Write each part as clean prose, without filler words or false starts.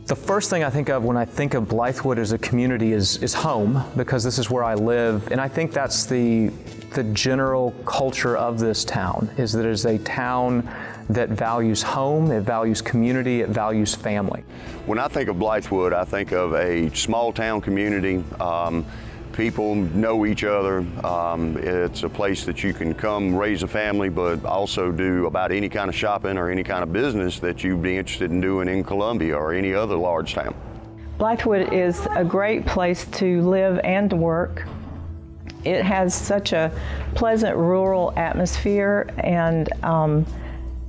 The first thing I think of when I think of Blythewood as a community is home, because this is where I live, and I think that's the general culture of this town, is that it is a town that values home, it values community, it values family. When I think of Blythewood, I think of a small town community. People know each other. It's a place that you can come raise a family, but also do about any kind of shopping or any kind of business that you'd be interested in doing in Columbia or any other large town. Blythewood is a great place to live and to work. It has such a pleasant rural atmosphere, and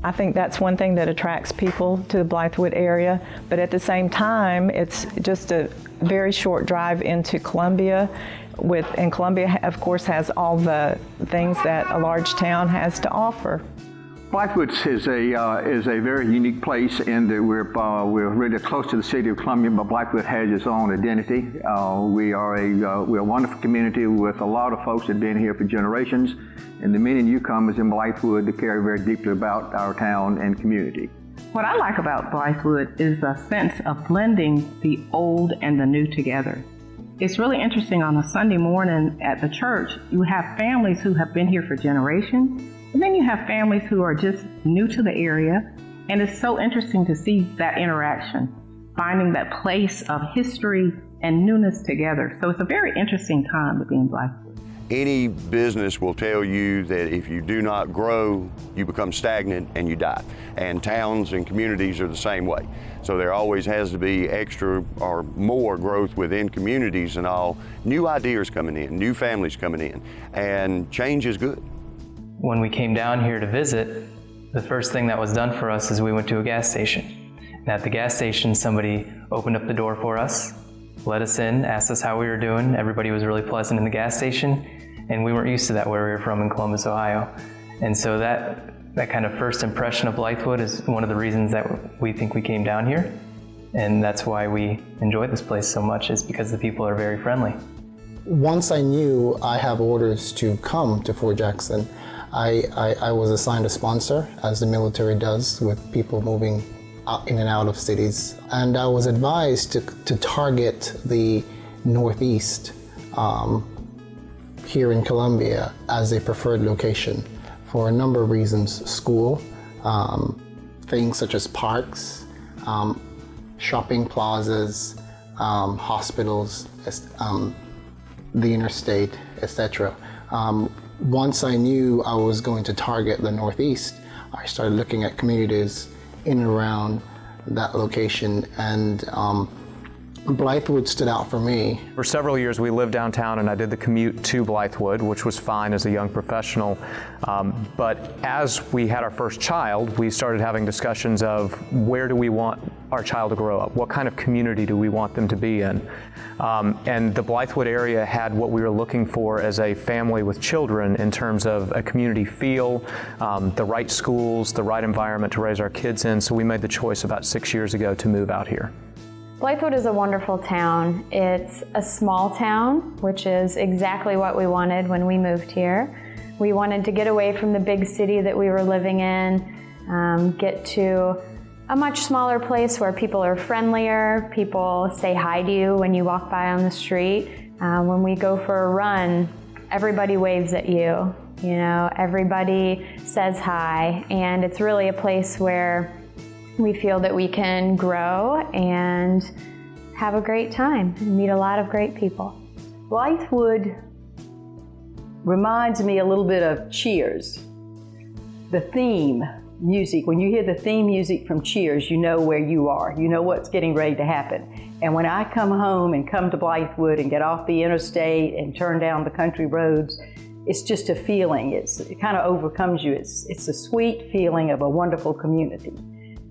I think that's one thing that attracts people to the Blythewood area. But at the same time, it's just a very short drive into Columbia, and Columbia, of course, has all the things that a large town has to offer. Blythewood is a very unique place in that we're really close to the city of Columbia, but Blythewood has its own identity. We're a wonderful community with a lot of folks that have been here for generations, and the many newcomers in Blythewood that care very deeply about our town and community. What I like about Blythewood is the sense of blending the old and the new together. It's really interesting. On a Sunday morning at the church, you have families who have been here for generations, and then you have families who are just new to the area, and it's so interesting to see that interaction, finding that place of history and newness together. So it's a very interesting time to be in Blythewood. Any business will tell you that if you do not grow, you become stagnant and you die. And towns and communities are the same way. So there always has to be extra or more growth within communities and all. New ideas coming in, new families coming in, and change is good. When we came down here to visit, the first thing that was done for us is we went to a gas station. And at the gas station, somebody opened up the door for us, let us in, asked us how we were doing. Everybody was really pleasant in the gas station, and we weren't used to that where we were from in Columbus, Ohio. And so that kind of first impression of Blythewood is one of the reasons that we think we came down here. And that's why we enjoy this place so much, is because the people are very friendly. Once I knew I have orders to come to Fort Jackson, I was assigned a sponsor, as the military does with people moving in and out of cities. And I was advised to target the Northeast here in Columbia as a preferred location for a number of reasons. School, things such as parks, shopping plazas, hospitals, the interstate, etc. Once I knew I was going to target the Northeast, I started looking at communities in and around that location, and Blythewood stood out for me. For several years we lived downtown, and I did the commute to Blythewood, which was fine as a young professional. But as we had our first child, we started having discussions of where do we want our child to grow up? What kind of community do we want them to be in? And the Blythewood area had what we were looking for as a family with children in terms of a community feel, the right schools, the right environment to raise our kids in. So we made the choice about 6 years ago to move out here. Blythewood is a wonderful town. It's a small town, which is exactly what we wanted when we moved here. We wanted to get away from the big city that we were living in, get to a much smaller place where people are friendlier, people say hi to you when you walk by on the street. When we go for a run, everybody waves at you. You know, everybody says hi, and it's really a place where we feel that we can grow and have a great time and meet a lot of great people. Blythewood reminds me a little bit of Cheers. The theme music, when you hear the theme music from Cheers, you know where you are. You know what's getting ready to happen. And when I come home and come to Blythewood and get off the interstate and turn down the country roads, it's just a feeling. It kind of overcomes you. It's a sweet feeling of a wonderful community.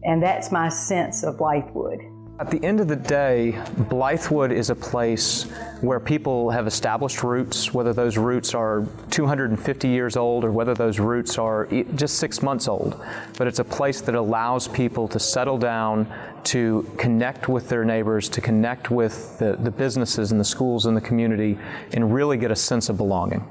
And that's my sense of Blythewood. At the end of the day, Blythewood is a place where people have established roots, whether those roots are 250 years old or whether those roots are just 6 months old. But it's a place that allows people to settle down, to connect with their neighbors, to connect with the businesses and the schools in the community, and really get a sense of belonging.